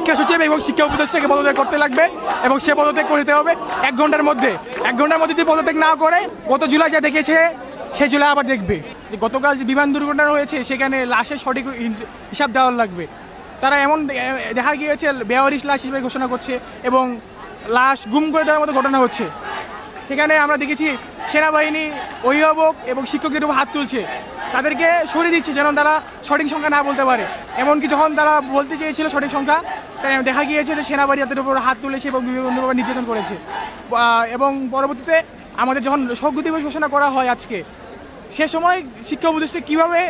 শিক্ষা সচিব এবং শিক্ষা উপদেষ্টাকে পদত্যাগ করতে লাগবে এবং সে পদত্যাগ করতে হবে 1 ঘন্টার মধ্যে। 1 ঘন্টার মধ্যে যদি পদত্যাগ না করে, গত জুলাই যা দেখেছে সেই জুলাই আবার দেখবে। যে গতকাল যে বিমান দুর্ঘটনা হয়েছে সেখানে লাশের সঠিক হিসাব দেওয়ার লাগবে। তারা এমন দেখা গিয়েছে বেওয়ারিশ লাশ হিসেবে ঘোষণা করছে এবং লাশ গুম করে দেওয়ার মতো ঘটনা হচ্ছে। সেখানে আমরা দেখেছি সেনাবাহিনী, অভিভাবক এবং শিক্ষকদের উপর হাত তুলছে, তাদেরকে সরিয়ে দিচ্ছে যেন তারা সঠিক সংখ্যা না বলতে পারে। এমনকি যখন তারা বলতে চেয়েছিল সঠিক সংখ্যা, তাই দেখা গিয়েছে যে সেনাবাহিনী তাদের উপর হাত তুলেছে এবং বিভিন্নভাবে নির্যাতন করেছে। এবং পরবর্তীতে আমাদের যখন শোক দিবস ঘোষণা করা হয় আজকে, সে সময় শিক্ষা উপদেষ্টা কীভাবে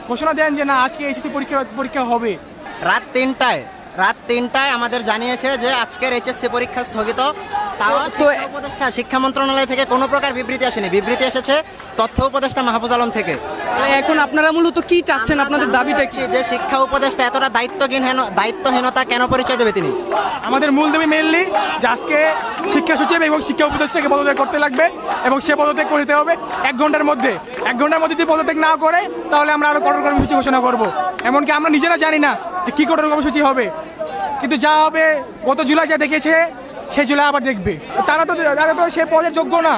ঘোষণা দেন যে না আজকে এইচএসসি পরীক্ষা হবে। রাত তিনটায় আমাদের জানিয়েছে যে আজকের এইচএসসি পরীক্ষা স্থগিত। তাও উপদেষ্টা শিক্ষা মন্ত্রণালয় থেকে কোনো প্রকার বিবৃতি আসেনি। বিবৃতি এসেছে তথ্য উপদেষ্টা মাহফুজ আলম থেকে। এখন আপনারা মূলত কি চাচ্ছেন, আপনাদের দাবিটা কি? যে শিক্ষা উপদেষ্টা এতটা দায়িত্বহীনতা কেন পরিচয় দেবে তিনি? আমাদের মূল দাবি মেনলি যে আজকে শিক্ষা সচিব এবং শিক্ষা উপদেষ্টাকে পদত্যাগ করতে লাগবে এবং সে পদত্যাগ করতে হবে 1 ঘন্টার মধ্যে। 1 ঘন্টার মধ্যে যদি পদত্যাগ না করে তাহলে আমরা আরও কঠোর কর্মসূচি ঘোষণা করব। এমনকি আমরা নিজেরা জানি না যে কী কঠোর কর্মসূচি হবে, কিন্তু যা হবে গত জুলাই যা দেখেছে সেই জুলাই আবার দেখবে। তারা তো সে পদের যোগ্য না,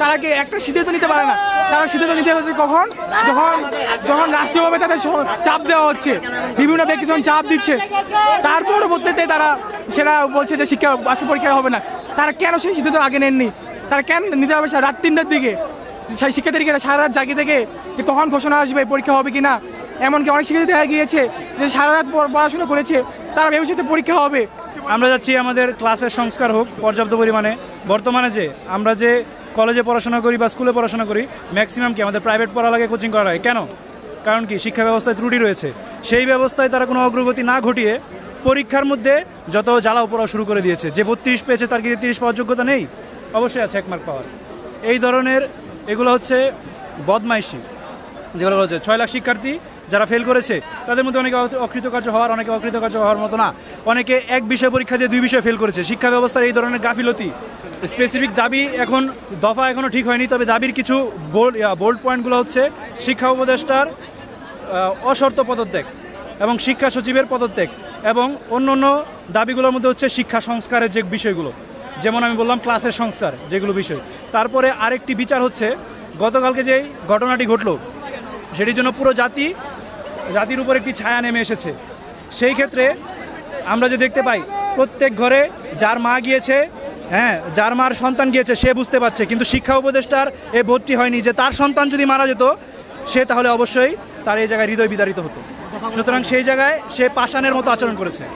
তারা কি একটা সিদ্ধান্ত নিতে পারে না। তারা সিদ্ধান্ত নিতে হচ্ছে কখন, যখন রাষ্ট্রীয়ভাবে তাদের চাপ দেওয়া হচ্ছে, বিভিন্ন ব্যক্তি যখন চাপ দিচ্ছে, তার পরবর্তীতে তারা সেটা বলছে যে শিক্ষা আজকে পরীক্ষা হবে না। তারা কেন সেই সিদ্ধান্ত আগে নেননি? তারা কেন নিতে হবে রাত 3টার দিকে? সেই শিক্ষার্থীরা সারা রাত জাগিয়ে থেকে যে কখন ঘোষণা আসবে, পরীক্ষা হবে কিনা। এমনকি অনেক শিক্ষার্থী দেখা গিয়েছে যে সারা রাত পড়াশোনা করেছে, তারা ভবিষ্যতে পরীক্ষা হবে। আমরা যাচ্ছি আমাদের ক্লাসের সংস্কার হোক পর্যাপ্ত পরিমাণে। বর্তমানে যে আমরা যে কলেজে পড়াশোনা করি বা স্কুলে পড়াশোনা করি, ম্যাক্সিমাম কি আমাদের প্রাইভেট পড়া লাগে, কোচিং করা হয়। কেন? কারণ কি শিক্ষা ব্যবস্থায় ত্রুটি রয়েছে। সেই ব্যবস্থায় তারা কোনো অগ্রগতি না ঘটিয়ে পরীক্ষার মধ্যে যত জ্বালাও পড়া শুরু করে দিয়েছে। যে 32 পেয়েছে তার কি 30 পাওয়ার যোগ্যতা নেই? অবশ্যই আছে 1 মার্ক পাওয়ার। এই ধরনের এগুলো হচ্ছে বদমাইশি, যেগুলো হচ্ছে 6 লাখ শিক্ষার্থী যারা ফেল করেছে তাদের মধ্যে অনেকে অকৃতকার্য হওয়ার, অনেকে অকৃতকার্য হওয়ার মতো না, অনেকে 1 বিষয় পরীক্ষা দিয়ে 2 বিষয় ফেল করেছে। শিক্ষা ব্যবস্থার এই ধরনের গাফিলতি। স্পেসিফিক দাবি এখন দফা এখনও ঠিক হয়নি, তবে দাবির কিছু বোল্ড পয়েন্টগুলো হচ্ছে শিক্ষা উপদেষ্টার অশর্ত পদত্যাগ এবং শিক্ষা সচিবের পদত্যাগ, এবং অন্য দাবিগুলোর মধ্যে হচ্ছে শিক্ষা সংস্কারের যে বিষয়গুলো, যেমন আমি বললাম ক্লাসের সংস্কার যেগুলো বিষয়। তারপরে আরেকটি বিচার হচ্ছে গতকালকে যেই ঘটনাটি ঘটলো সেটির জন্য পুরো জাতির উপর একটি ছায়া নেমে এসেছে। সেই ক্ষেত্রে আমরা যে দেখতে পাই প্রত্যেক ঘরে যার মা গিয়েছে, যার মার সন্তান গিয়েছে সে বুঝতে পারছে, কিন্তু শিক্ষা উপদেষ্টার এ বোধটি হয়নি যে তার সন্তান যদি মারা যেত সে তাহলে অবশ্যই তার এই জায়গায় হৃদয় বিদারিত হতো। সুতরাং সেই জায়গায় সে পাষাণের মতো আচরণ করেছে।